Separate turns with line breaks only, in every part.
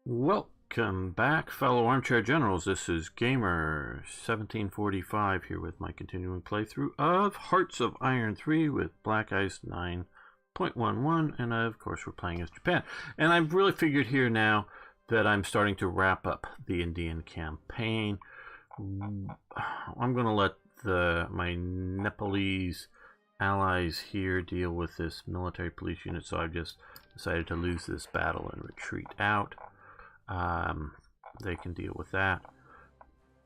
Welcome back, fellow armchair generals. This is Gamer 1745 here with my continuing playthrough of Hearts of Iron 3 with Black Ice 9.11, and of course we're playing as Japan. And I've really figured here now that I'm starting to wrap up the Indian campaign. I'm going to let my Nepalese allies here deal with this military police unit, so I've just decided to lose this battle and retreat out. They can deal with that,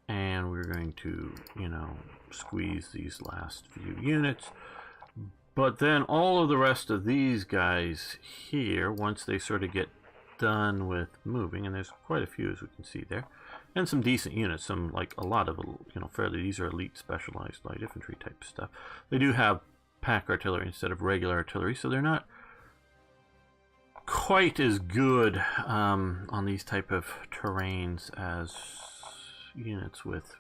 and we're going to, squeeze these last few units. But then all of the rest of these guys here, once they sort of get done with moving, and there's quite a few as we can see there, and some decent units, some, like, a lot of, fairly, these are elite specialized light infantry type stuff. They do have pack artillery instead of regular artillery, so they're not quite as good on these type of terrains as units with,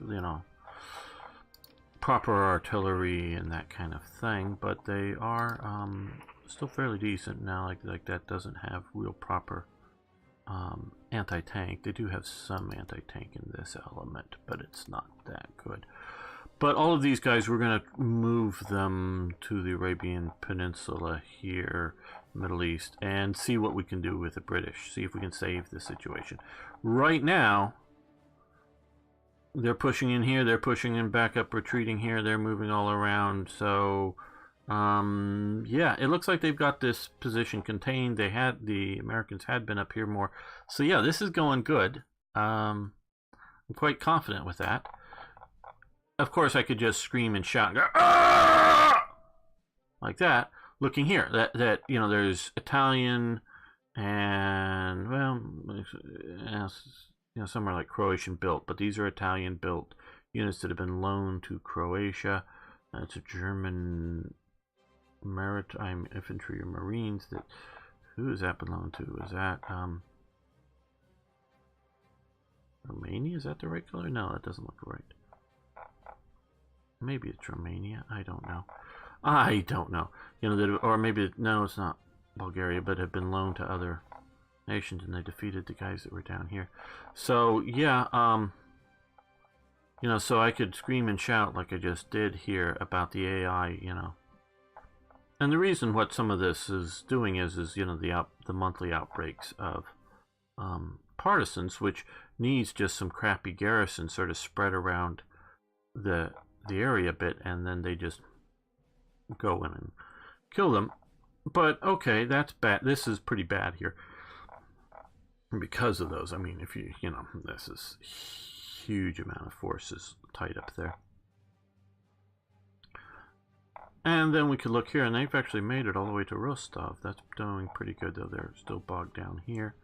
proper artillery and that kind of thing, but they are still fairly decent now. Like that doesn't have real proper anti-tank. They do have some anti-tank in this element, but it's not that good. But all of these guys, we're going to move them to the Arabian Peninsula here, Middle East, and see what we can do with the British. See if we can save the situation. Right now, they're pushing in here, they're pushing in back up, retreating here, they're moving all around. So, yeah, it looks like they've got this position contained. The Americans had been up here more. So yeah, this is going good. I'm quite confident with that. Of course, I could just scream and shout and go, "Ah!" like that. Looking here, that there's Italian and, well, some are like Croatian built, but these are Italian built units that have been loaned to Croatia. It's a German maritime infantry or marines. Who is that belong to? Is that Romania? Is that the right color? No, that doesn't look right. Maybe it's Romania. I don't know. Or maybe, no, it's not Bulgaria, but have been loaned to other nations, and they defeated the guys that were down here. So yeah, so I could scream and shout like I just did here about the AI, And the reason what some of this is doing is the monthly outbreaks of partisans, which needs just some crappy garrisons sort of spread around the area a bit, and then they just go in and kill them. But okay, that's bad. This is pretty bad here because of those. I mean, if this is huge amount of forces tied up there. And then we could look here, and they've actually made it all the way to Rostov. That's doing pretty good, though. They're still bogged down here,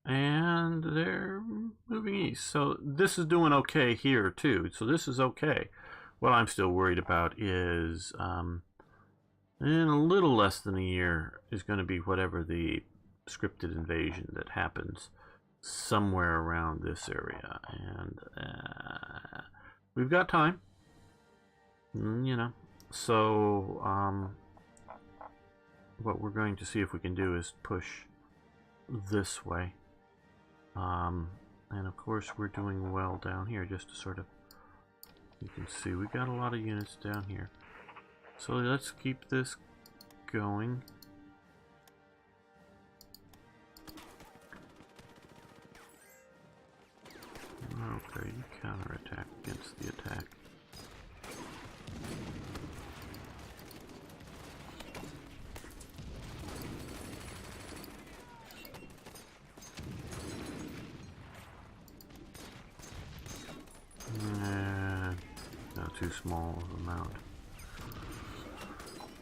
and they're moving east. So this is doing okay here too. So this is okay. What I'm still worried about is in a little less than a year is going to be whatever the scripted invasion that happens somewhere around this area. And we've got time, So what we're going to see if we can do is push this way. And of course we're doing well down here, just to sort of, you can see we got a lot of units down here. So let's keep this going. Okay, you counterattack against the attack. Too small of an amount.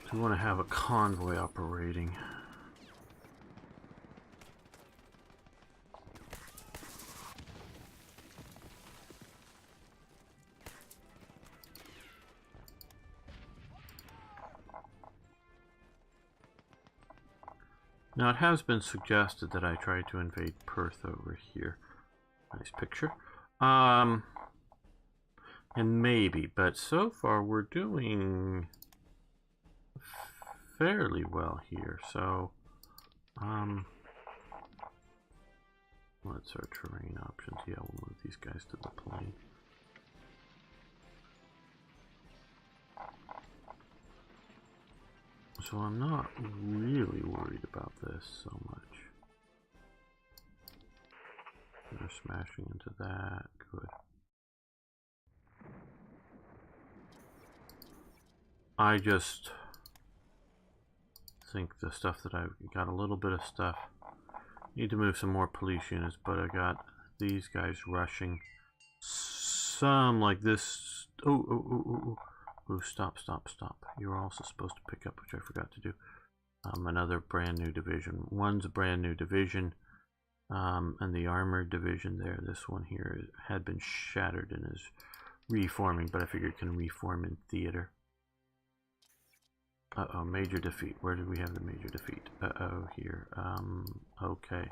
So we want to have a convoy operating. Now it has been suggested that I try to invade Perth over here. Nice picture. And maybe, but so far we're doing fairly well here. So, What's our terrain options? Yeah, we'll move these guys to the plain. So I'm not really worried about this so much. They're smashing into that. Good. I just think the stuff that I've got a little bit of stuff. Need to move some more police units, but I got these guys rushing. Some like this. Oh, stop. You're also supposed to pick up, which I forgot to do. Another brand new division. One's a brand new division. And the armored division there, this one here, had been shattered and is reforming, but I figured it can reform in theater. Uh-oh, major defeat. Where did we have the major defeat? Uh-oh, here. Okay.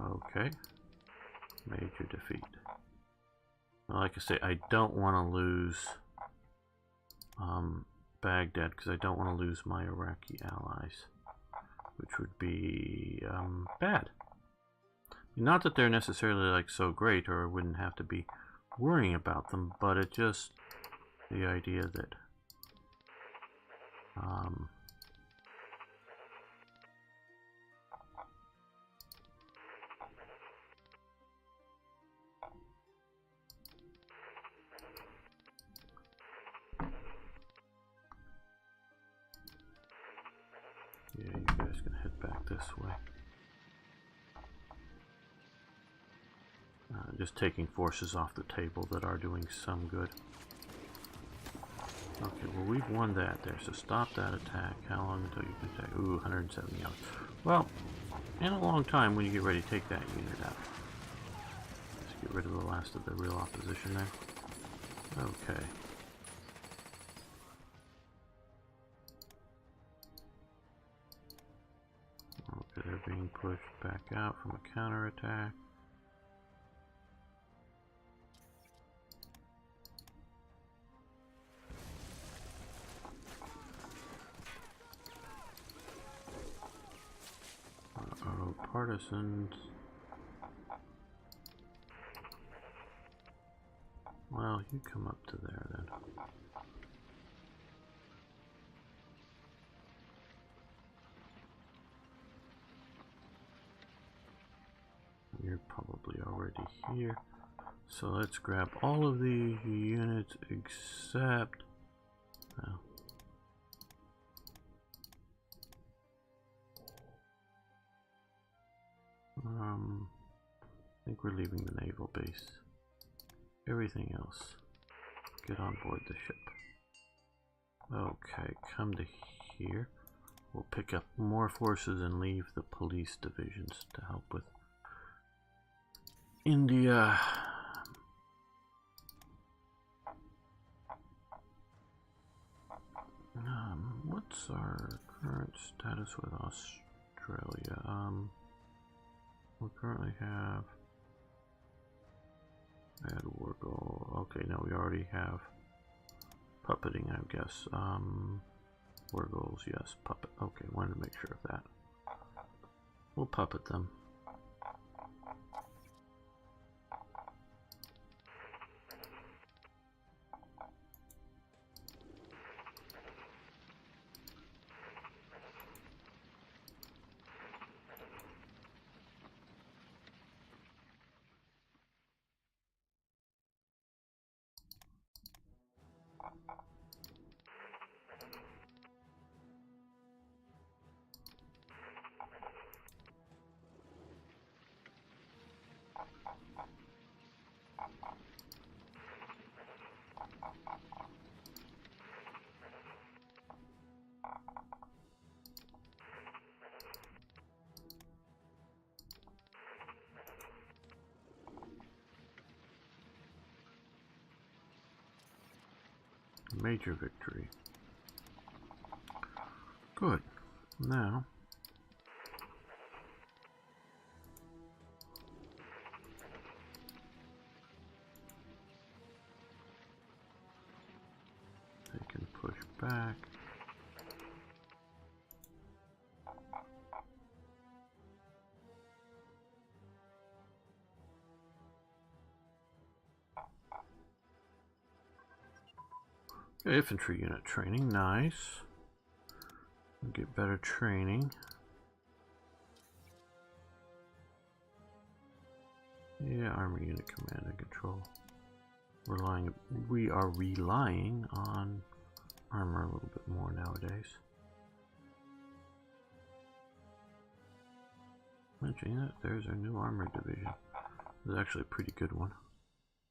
Okay. Major defeat. Well, like I say, I don't want to lose Baghdad, because I don't want to lose my Iraqi allies, which would be bad. Not that they're necessarily like so great, or I wouldn't have to be worrying about them, but it just the idea that yeah, you guys can head back this way. Just taking forces off the table that are doing some good. Okay, well, we've won that there, so stop that attack. How long until you can attack? Ooh, 170 hours. Well, in a long time when you get ready to take that unit out. Let's get rid of the last of the real opposition there. Okay. Okay, they're being pushed back out from a counterattack. Partisans. Well, you come up to there then. You're probably already here. So let's grab all of these units except... Well, I think we're leaving the naval base. Everything else, get on board the ship. Okay, come to here. We'll pick up more forces and leave the police divisions to help with India. What's our current status with Australia? We currently have add war goal. Okay, no, we already have puppeting, I guess. War goals, yes, puppet. Okay, wanted to make sure of that. We'll puppet them. Major victory. Good. Now, they can push back. Infantry unit training, nice. Get better training. Yeah, armor unit command and control. We are relying on armor a little bit more nowadays. Mentioning that, there's our new armor division. It's actually a pretty good one.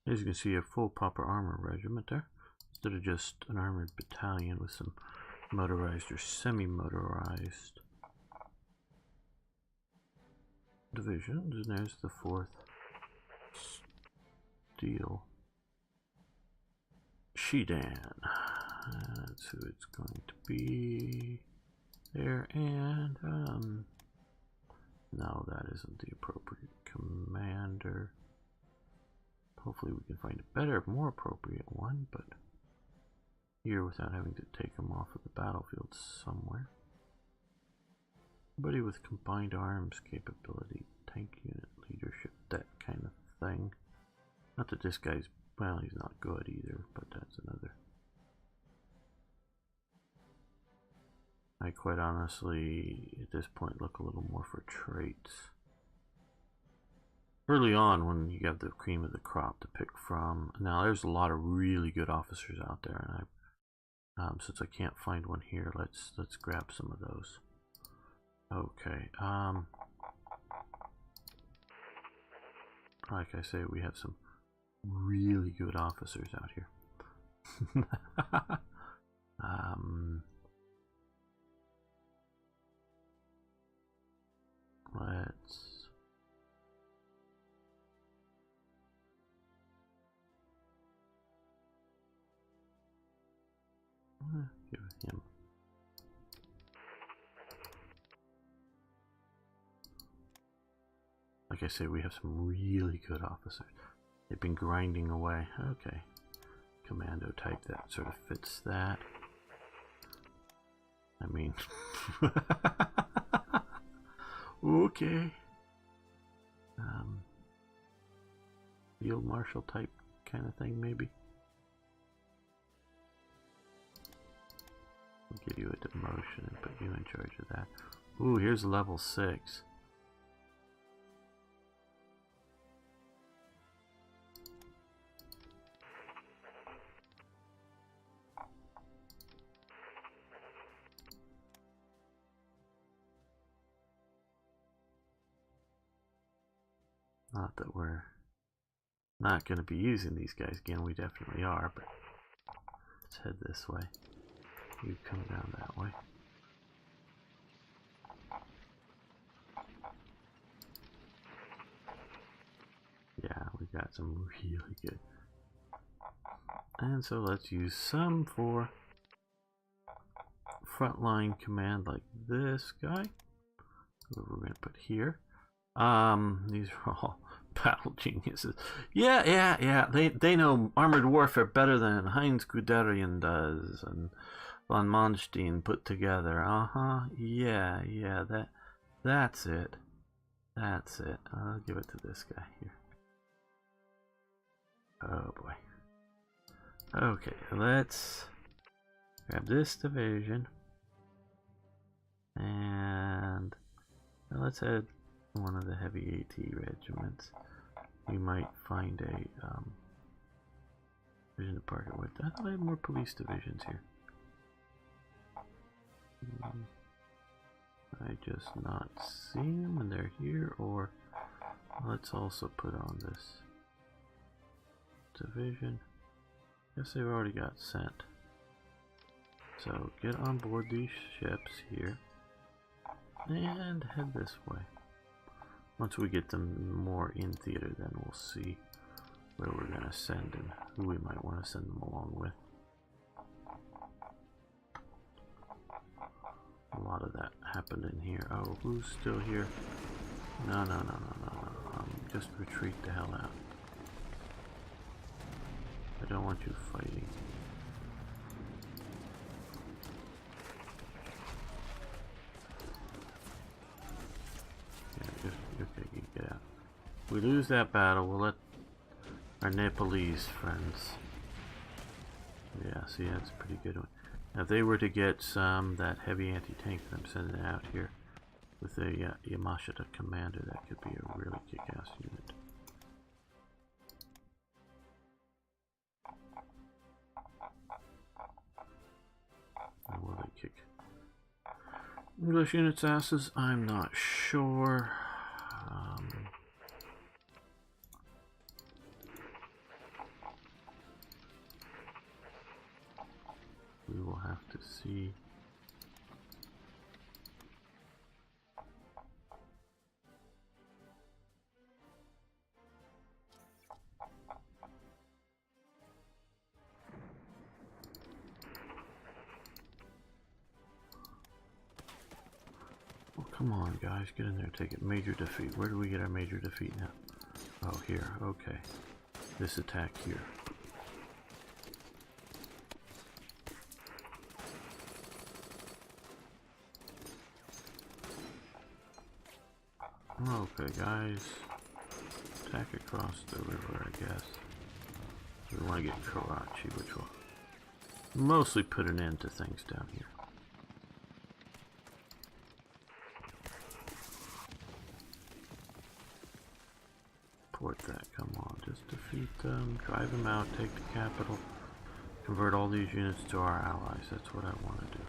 As you can see, a full proper armor regiment there, instead of just an armored battalion with some motorized or semi-motorized divisions. And there's the 4th Steel Shidan. That's who it's going to be there. And no, that isn't the appropriate commander. Hopefully we can find a better, more appropriate one, but here without having to take them off of the battlefield somewhere. Somebody with combined arms capability, tank unit leadership, that kind of thing. Not that this guy's, well, he's not good either, but that's another. I quite honestly, at this point, look a little more for traits. Early on, when you have the cream of the crop to pick from, now there's a lot of really good officers out there, and since I can't find one here, let's grab some of those. Okay. Like I say, we have some really good officers out here. Let's give him. Like I say, we have some really good officers. They've been grinding away. Okay. Commando type, that sort of fits that. I mean, okay. Field marshal type kind of thing, maybe. I'll give you a demotion and put you in charge of that. Ooh, here's level 6. Not that we're not going to be using these guys again, we definitely are, but let's head this way. You come down that way. Yeah, we got some really good. And so let's use some for frontline command like this guy. Who we're going to put here. These are all battle geniuses. Yeah. They know armored warfare better than Heinz Guderian does and von Manstein put together. Yeah. That's it. I'll give it to this guy here. Oh boy. Okay, let's grab this division and let's add one of the heavy AT regiments. We might find a division to partner with. I have more police divisions here. I just not see them and they're here, or let's also put on this division. Guess they've already got sent. So get on board these ships here and head this way. Once we get them more in theater, then we'll see where we're going to send and who we might want to send them along with. A lot of that happened in here. Oh, who's still here? No. Just retreat the hell out. I don't want you fighting. Yeah, okay, get out. If we lose that battle, we'll let our Nepalese friends. Yeah, Yeah, see, that's a pretty good one. Now, if they were to get that heavy anti-tank that I'm sending out here with a Yamashita Commander, that could be a really kick-ass unit. Or will they kick English units' asses? I'm not sure. We will have to see. Well, come on, guys. Get in there. Take it. Major defeat. Where do we get our major defeat now? Oh, here. Okay. This attack here. Okay, guys. Attack across the river, I guess. We want to get Karachi, which will mostly put an end to things down here. Port that, come on. Just defeat them, drive them out, take the capital, convert all these units to our allies. That's what I want to do.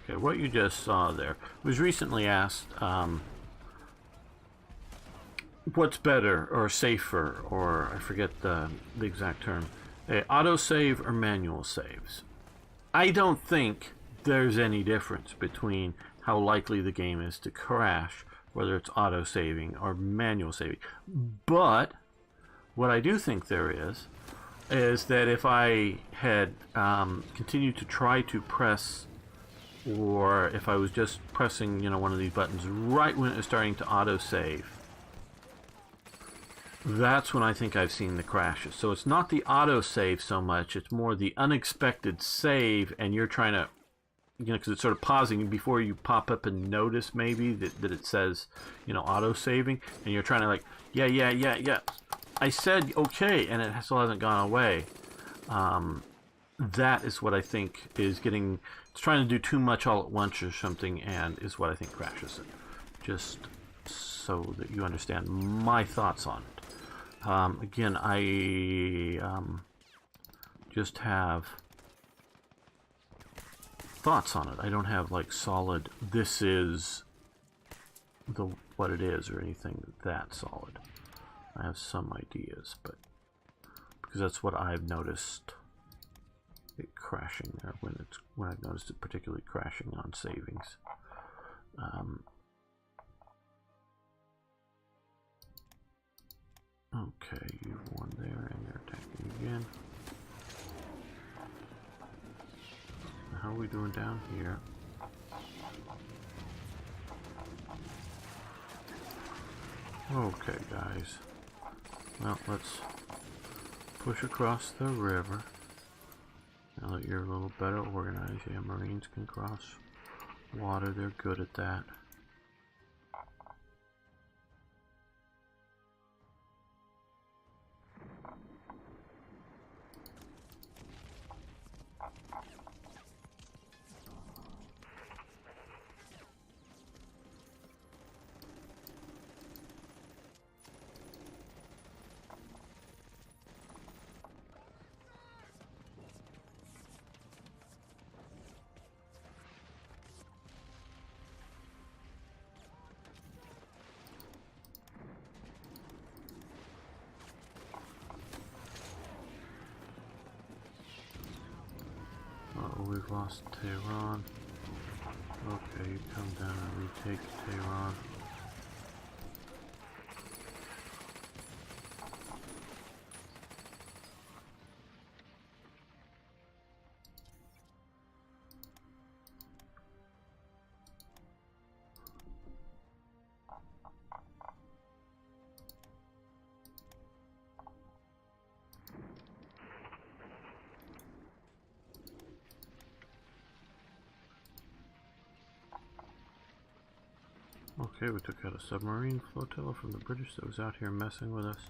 Okay, what you just saw there was recently asked, what's better or safer, or I forget the exact term, autosave or manual saves. I don't think there's any difference between how likely the game is to crash, whether it's auto-saving or manual saving. But what I do think there is that if I had continued to try to press, or if I was just pressing, you know, one of these buttons right when it was starting to autosave, that's when I think I've seen the crashes. So it's not the autosave so much, it's more the unexpected save, and you're trying to, you know, because it's sort of pausing before you pop up and notice maybe that it says, you know, auto-saving, and you're trying to like, yeah, I said okay, and it still hasn't gone away. That is what I think is getting, it's trying to do too much all at once or something, and is what I think crashes it. Just so that you understand my thoughts on it. Again, I just have thoughts on it. I don't have like solid, this is what it is, or anything that solid. I have some ideas, but because that's what I've noticed it crashing there when I've noticed it particularly crashing on savings. Okay, you've won there, and they're attacking again. How are we doing down here? Okay, guys. Well, let's push across the river. Now that you're a little better organized, yeah, Marines can cross water. They're good at that. We've lost Tehran. Okay, you come down and retake Tehran. Okay, we took out a submarine flotilla from the British that was out here messing with us.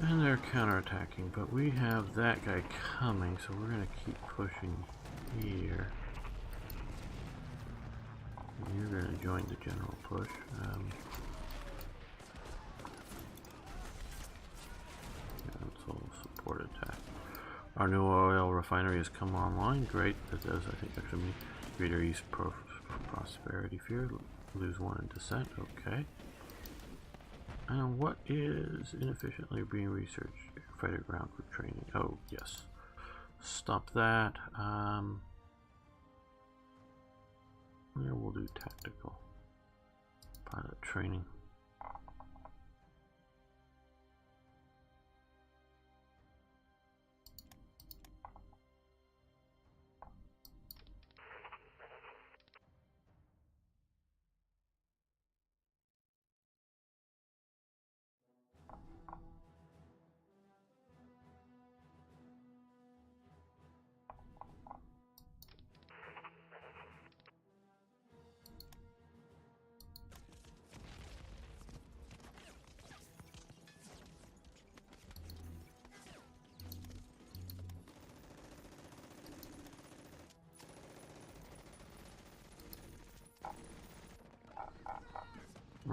And they're counterattacking, but we have that guy coming, so we're going to keep pushing here. And you're going to join the general push. Yeah, it's all support attack. Our new oil refinery has come online. Great. That does, I think, actually mean greater east prosperity fear. Lose one in descent. Okay. And what is inefficiently being researched? Fighter ground group training. Oh, yes. Stop that. Yeah, we'll do tactical pilot training.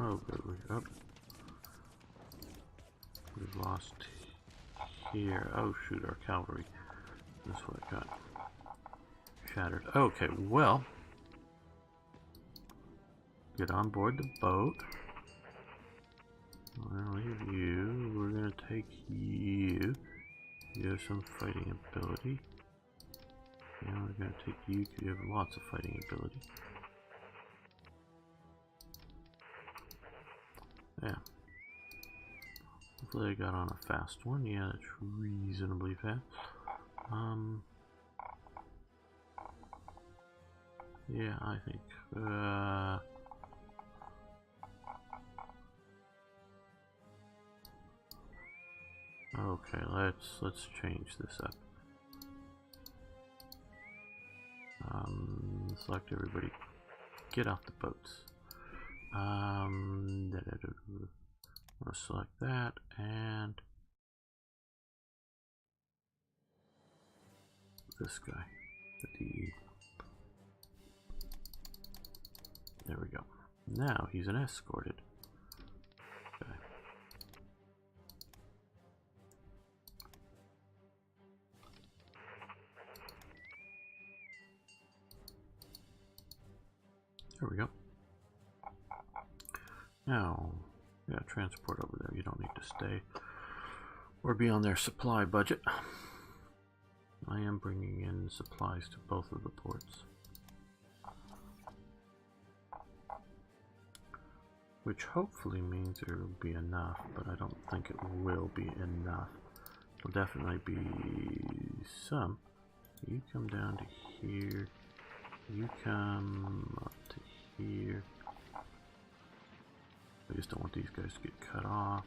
Oh, good. Oh. We've lost here. Oh, shoot, our cavalry. That's what got shattered. Okay, well, get on board the boat. I'll leave you. We're going to take you. You have some fighting ability. Yeah, we're going to take you because you have lots of fighting ability. Yeah. Hopefully I got on a fast one. Yeah, that's reasonably fast. Yeah, I think. Okay, let's change this up. Select everybody. Get off the boats. I'm gonna select that and this guy. There we go. Now he's an escorted. Okay. There we go. Now, yeah, transport over there. You don't need to stay or be on their supply budget. I am bringing in supplies to both of the ports, which hopefully means there will be enough, but I don't think it will be enough. It'll definitely be some. You come down to here. You come up to here. I just don't want these guys to get cut off.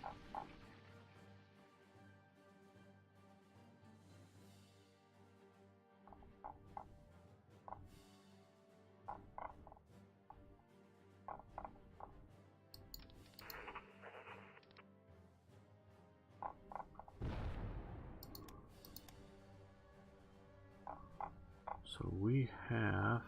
So we have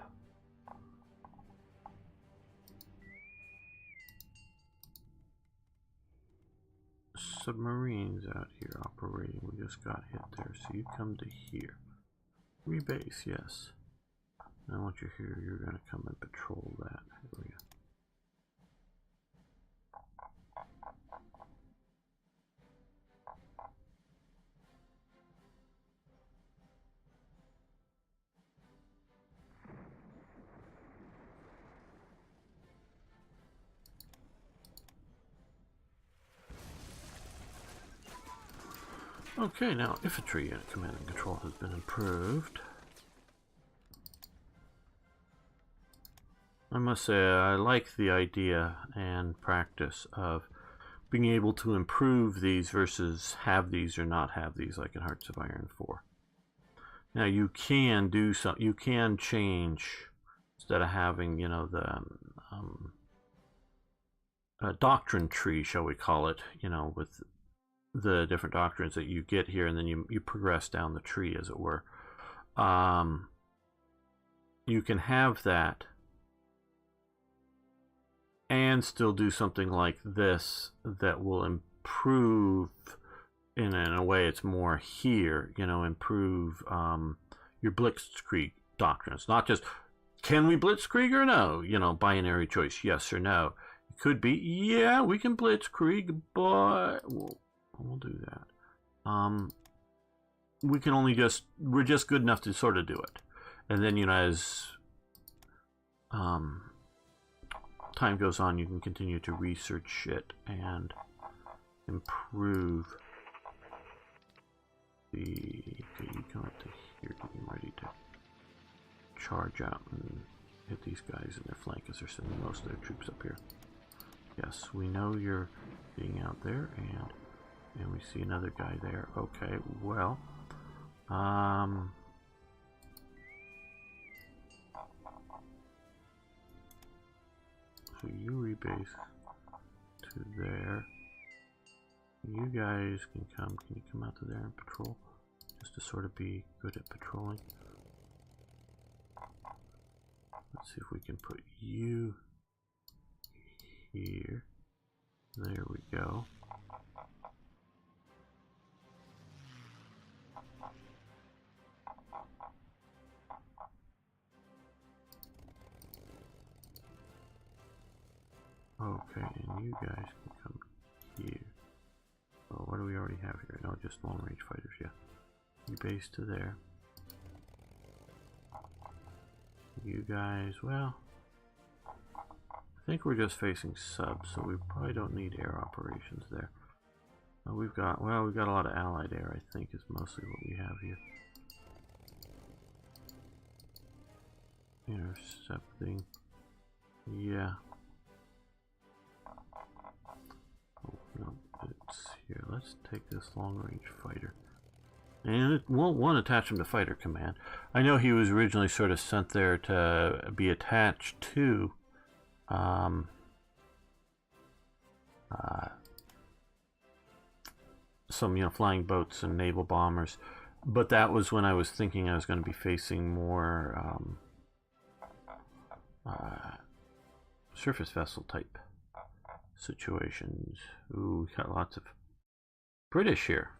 submarines out here operating. We just got hit there. So you come to here. Rebase, yes. And once you're here, you're going to come and patrol that area. Okay, now infantry unit command and control has been improved. I must say I like the idea and practice of being able to improve these versus have these or not have these, like in Hearts of Iron 4. Now you can do some, you can change instead of having, you know, the doctrine tree, shall we call it, you know, with the different doctrines that you get here, and then you progress down the tree, as it were. You can have that and still do something like this that will improve, in a way it's more here, you know, improve your blitzkrieg doctrine. It's not just, can we blitzkrieg or no? You know, binary choice, yes or no. It could be, yeah, we can blitzkrieg, but we'll do that. We can only we're just good enough to sort of do it. And then, you know, as time goes on, you can continue to research it and improve the... Okay, you come up to here, getting ready to charge out and hit these guys in their flank as they're sending most of their troops up here. Yes, we know you're being out there, and we see another guy there. Okay, well, so you rebase to there. You guys can come. Can you come out to there and patrol? Just to sort of be good at patrolling. Let's see if we can put you here. There we go. Okay, and you guys can come here. Well, what do we already have here? No, just long range fighters, yeah. You base to there. You guys, well, I think we're just facing subs, so we probably don't need air operations there. We've got a lot of allied air, I think, is mostly what we have here. Intercepting. Yeah. Oh, no, it's here. Let's take this long-range fighter. And it won't want to attach him to Fighter Command. I know he was originally sort of sent there to be attached to some, you know, flying boats and naval bombers, but that was when I was thinking I was going to be facing more surface vessel type situations. Ooh, we got lots of British here.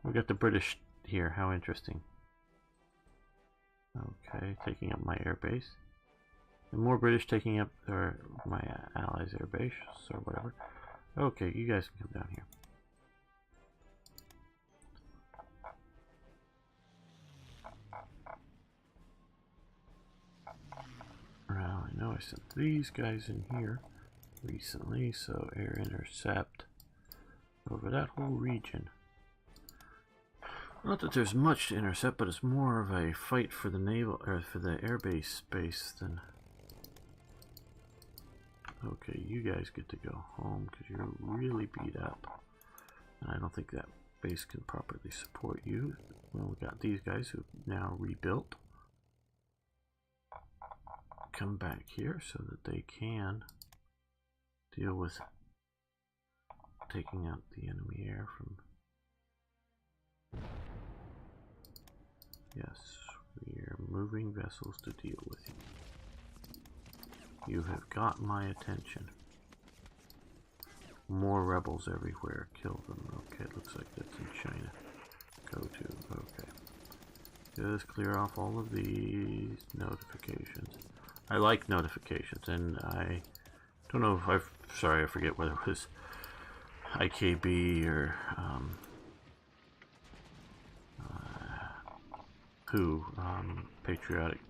We got the British here. How interesting. Okay, taking up my air base. And more British taking up my allies' air base, or whatever. Okay, you guys can come down here. Now, I know I sent these guys in here recently, so air intercept over that whole region. Not that there's much to intercept, but it's more of a fight for the naval, or for the airbase space than... Okay, you guys get to go home because you're really beat up. And I don't think that base can properly support you. Well, we got these guys who've now rebuilt. Come back here so that they can deal with taking out the enemy air from... Yes, we are moving vessels to deal with you. You have got my attention. More rebels everywhere. Kill them. Okay, it looks like that's in China. Go to. Okay. Just clear off all of these notifications. I like notifications, and I don't know if sorry, I forget whether it was IKB or Patriotic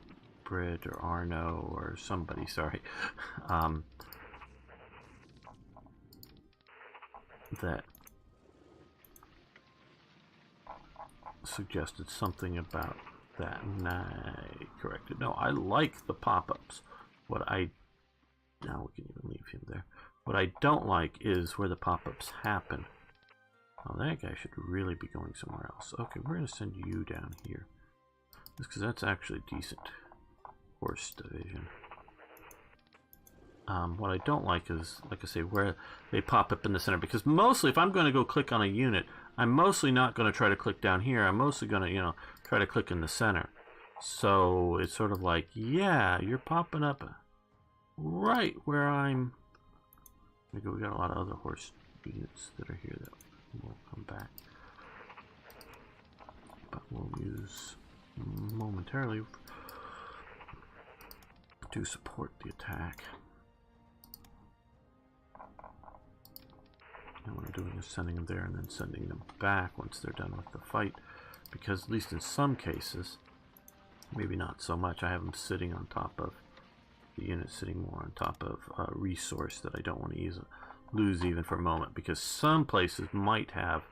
Brit or Arno or somebody, sorry, that suggested something about that, and I corrected. No, I like the pop-ups. Now we can even leave him there. What I don't like is where the pop-ups happen. Oh, that guy should really be going somewhere else. Okay, we're going to send you down here. Just because that's actually decent horse division. What I don't like is, like I say, where they pop up in the center. Because mostly, if I'm going to go click on a unit, I'm mostly not going to try to click down here. I'm mostly going to, you know, try to click in the center. So it's sort of like, yeah, you're popping up right where I'm. We got a lot of other horse units that are here that will come back. But we'll use momentarily to support the attack. And what I'm doing is sending them there and then sending them back once they're done with the fight. Because at least in some cases, maybe not so much, I have them sitting on top of the unit, sitting more on top of a resource that I don't want to lose even for a moment. Because some places might have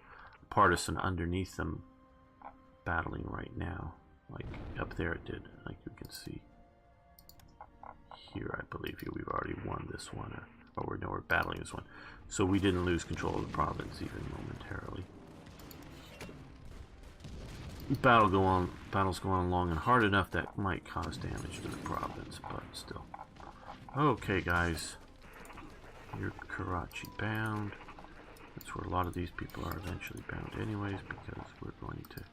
a partisan underneath them battling right now. Like up there it did, like you can see. Here, I believe we've already won this one, or we're battling this one, so we didn't lose control of the province even momentarily. Battles go on long and hard enough that might cause damage to the province, but still. Okay, guys, you're Karachi bound. That's where a lot of these people are eventually bound, anyways, because we're going to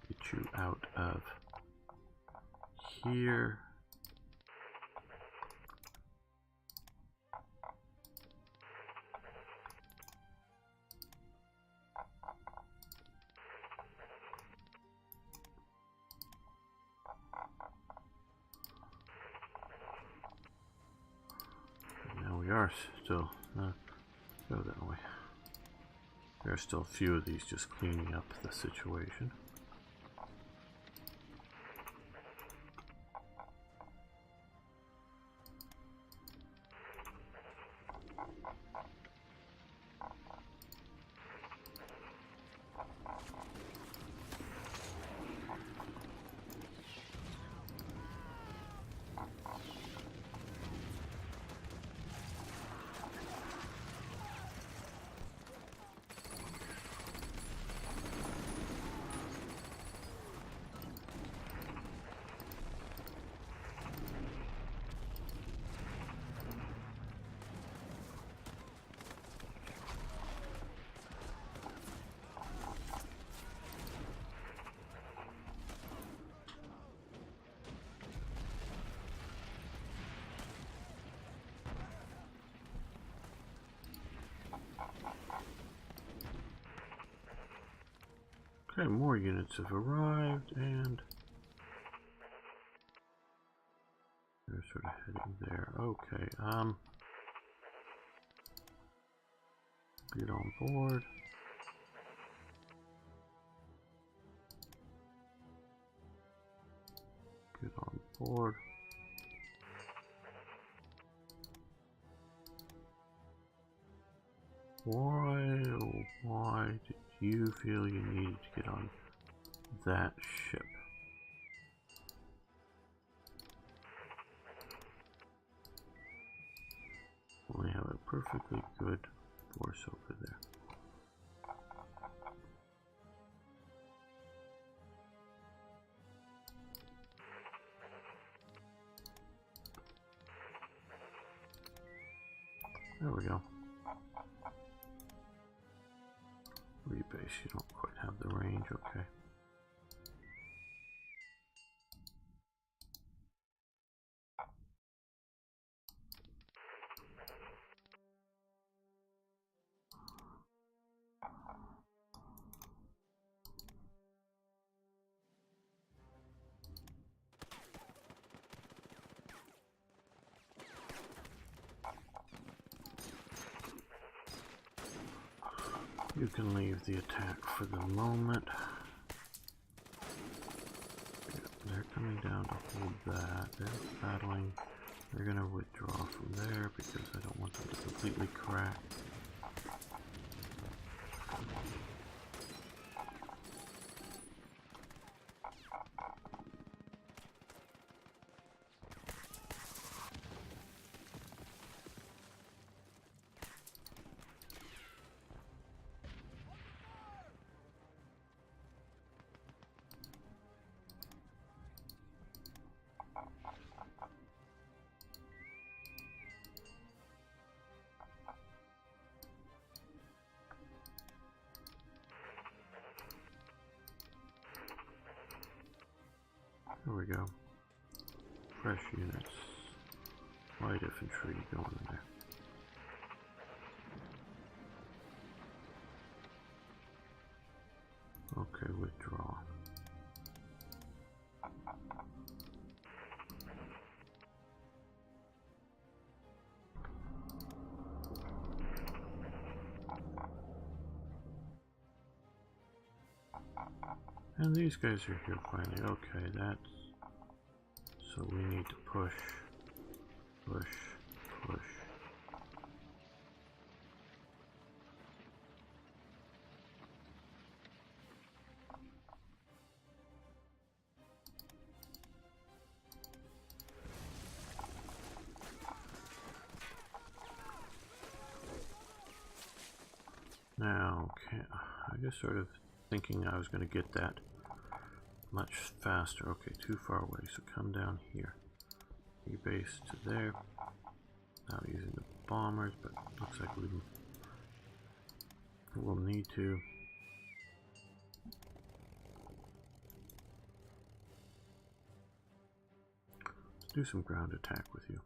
get you out of here. Now we are still go that way. There are still a few of these just cleaning up the situation. Okay, more units have arrived, and they're sort of heading there. Okay, get on board. Get on board. Why, oh, why did you feel you needed to get on that ship? We have a perfectly good force over there. There we go. Rebase, you don't quite have the range, okay. You can leave the attack for the moment. They're coming down to hold that. They're battling. They're going to withdraw from there because I don't want them to completely crack. There we go. Fresh units. Light infantry going in there. Okay, withdraw. And these guys are here finally. Okay, that's... So we need to push, push, push. Now, okay, I just sort of thinking I was going to get that much faster. Okay, too far away, so come down here. Rebase to there. Now using the bombers, but looks like we'll need to. Let's do some ground attack with you.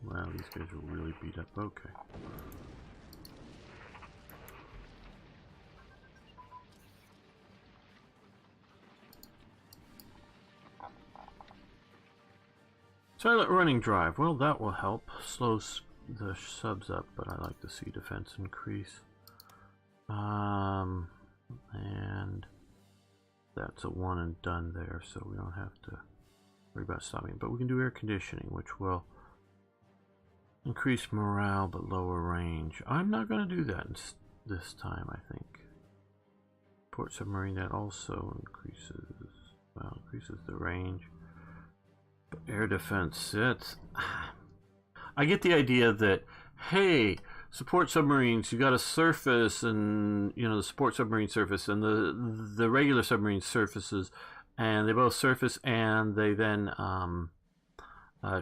Wow, these guys are really beat up. Okay. Silent running drive. Well, that will help. Slows the subs up, but I like to see defense increase. And that's a one and done there, so we don't have to worry about stopping. But we can do air conditioning, which will increase morale but lower range. I'm not going to do that this time, I think. Port submarine, that also increases the range. But air defense, I get the idea that, hey, support submarines, you got a surface, and you know the support submarine surface and the regular submarine surfaces, and they both surface and they then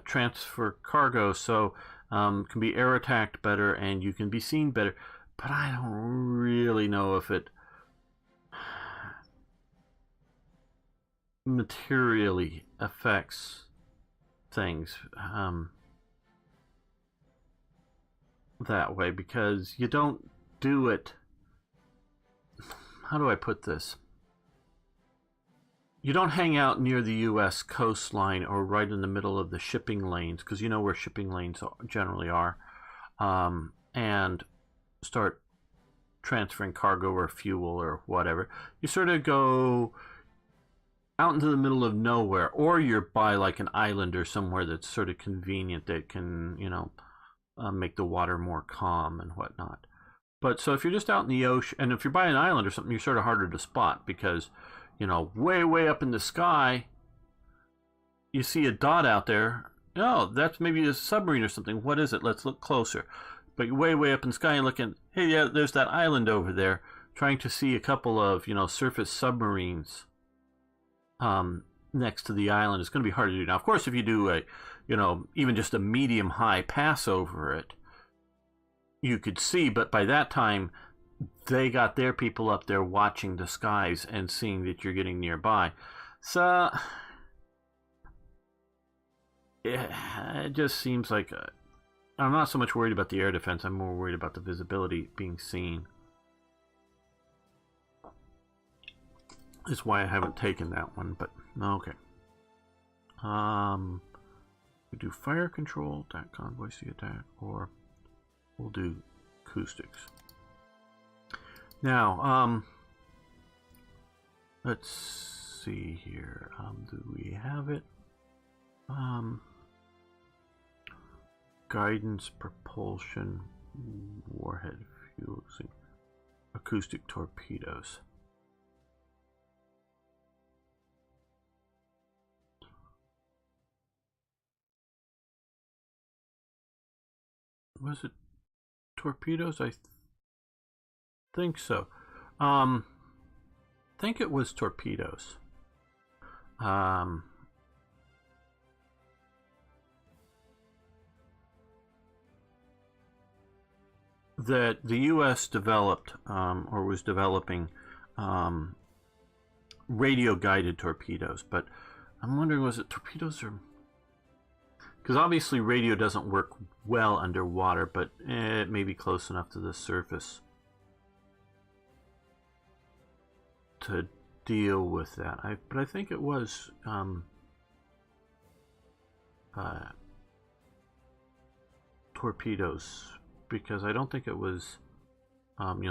transfer cargo, so can be air attacked better and you can be seen better. But I don't really know if it materially affects things that way, because you don't do it. How do I put this? You don't hang out near the U.S. coastline or right in the middle of the shipping lanes, because you know where shipping lanes generally are, and start transferring cargo or fuel or whatever. You sort of go out into the middle of nowhere, or you're by like an island or somewhere that's sort of convenient that can, you know, make the water more calm and whatnot. But so if you're just out in the ocean, and if you're by an island or something, you're sort of harder to spot because, you know, way up in the sky, you see a dot out there. Oh, that's maybe a submarine or something. What is it? Let's look closer. But you're way up in the sky and looking, hey, yeah, there's that island over there. Trying to see a couple of, you know, surface submarines next to the island is going to be hard to do. Now, of course, if you do a, you know, even just a medium-high pass over it, you could see, but by that time, they got their people up there watching the skies and seeing that you're getting nearby. So, it just seems like I'm not so much worried about the air defense. I'm more worried about the visibility being seen. Is why I haven't taken that one, but okay. We do fire control, attack convoy, sea attack, or we'll do acoustics. Now, let's see here. Do we have it? Guidance, propulsion, warhead fusing, acoustic torpedoes. Was it torpedoes? I think so. I think it was torpedoes. that the U.S. developed or was developing radio-guided torpedoes, but I'm wondering, was it torpedoes or... Because obviously radio doesn't work well underwater, but it may be close enough to the surface to deal with that. But I think it was torpedoes, because I don't think it was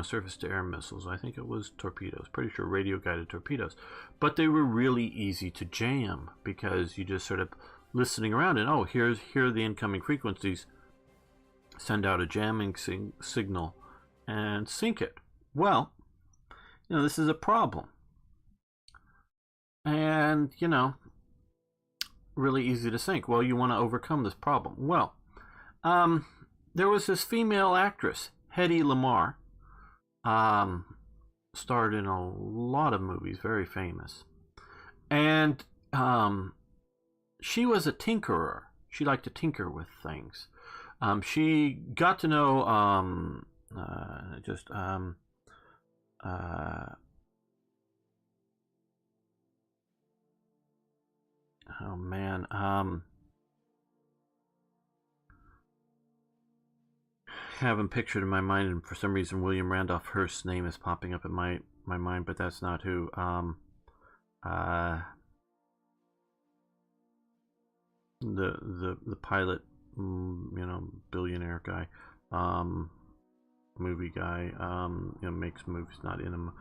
surface-to-air missiles. I think it was torpedoes. Pretty sure radio-guided torpedoes. But they were really easy to jam, because you just sort of listening around and, oh, here are the incoming frequencies. Send out a jamming signal and sink it. Well, this is a problem. And, really easy to sink. Well, you want to overcome this problem. Well, there was this female actress, Hedy Lamarr, starred in a lot of movies, very famous. And she was a tinkerer. She liked to tinker with things. She got to know oh man, haven't pictured in my mind, and for some reason William Randolph Hearst's name is popping up in my mind, but that's not who. The pilot, billionaire guy, movie guy, makes movies, not in them.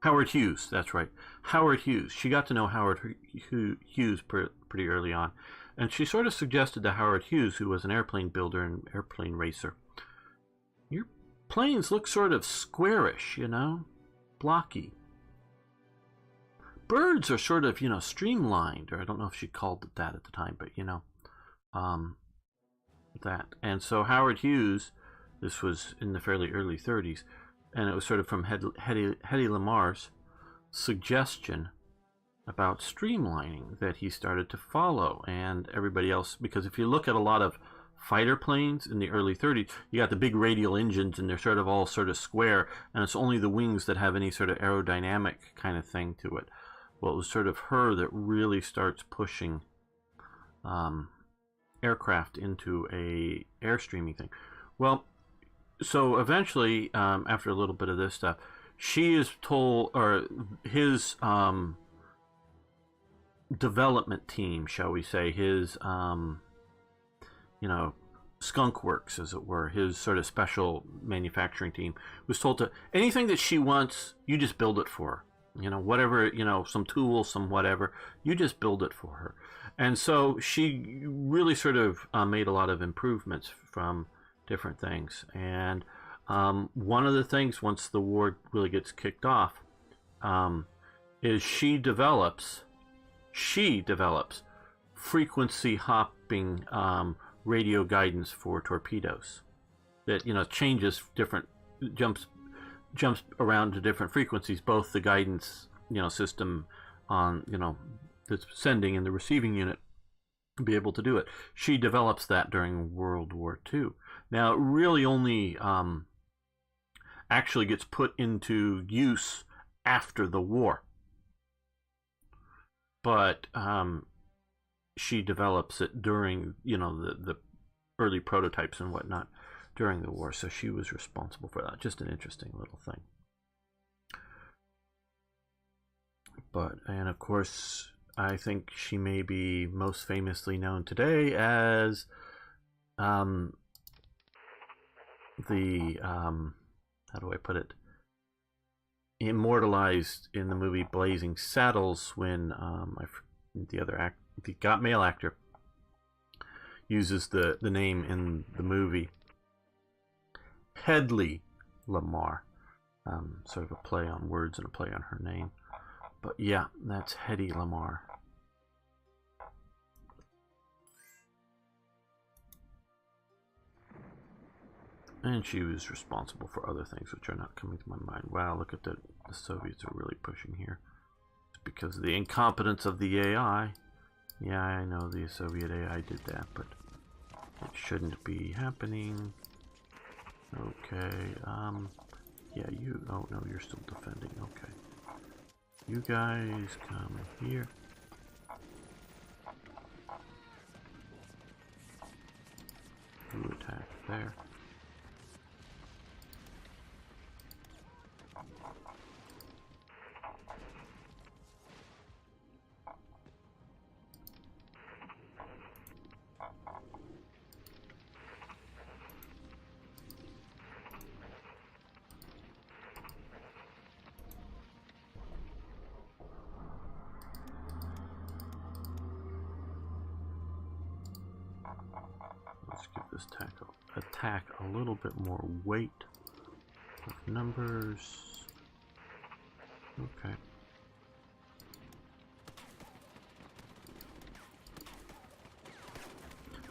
Howard Hughes, that's right. Howard Hughes. She got to know Howard Hughes pretty early on. And she sort of suggested to Howard Hughes, who was an airplane builder and airplane racer, your planes look sort of squarish, blocky. Birds are sort of, streamlined, or I don't know if she called it that at the time, but, that. And so Howard Hughes, this was in the fairly early 30s, and it was sort of from Hedy Lamarr's suggestion about streamlining that he started to follow, and everybody else, because if you look at a lot of fighter planes in the early 30s, you got the big radial engines, and they're sort of all sort of square, and it's only the wings that have any sort of aerodynamic kind of thing to it. Well, it was sort of her that really starts pushing aircraft into a airstreaming thing. Well, so eventually, after a little bit of this stuff, she is told, or his development team, shall we say, his skunk works, as it were, his sort of special manufacturing team, was told to, anything that she wants, you just build it for her. Whatever, some tools, some whatever, you just build it for her. And so she really sort of made a lot of improvements from different things. And one of the things, once the war really gets kicked off, is she develops frequency hopping radio guidance for torpedoes that changes different, jumps around to different frequencies, both the guidance system on the sending and the receiving unit be able to do it. She develops that during World War II. Now it really only actually gets put into use after the war, but she develops it during the early prototypes and whatnot during the war, so she was responsible for that. Just an interesting little thing. And of course, I think she may be most famously known today as the how do I put it? Immortalized in the movie Blazing Saddles, when the male actor uses the name in the movie Hedy Lamarr, sort of a play on words and a play on her name. But yeah, that's Hedy Lamarr. And she was responsible for other things which are not coming to my mind. Wow, look at the Soviets are really pushing here. It's because of the incompetence of the AI. Yeah, I know the Soviet AI did that, but It shouldn't be happening. Okay, yeah, you, oh no, you're still defending, okay. You guys come here. You attack there. Let's give this attack a little bit more weight with numbers. Okay.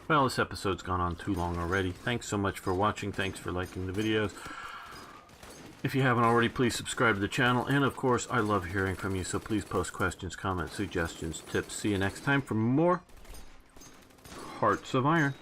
Well, this episode's gone on too long already. Thanks so much for watching. Thanks for liking the videos. If you haven't already, please subscribe to the channel. And of course, I love hearing from you, so please post questions, comments, suggestions, tips. See you next time for more Hearts of Iron.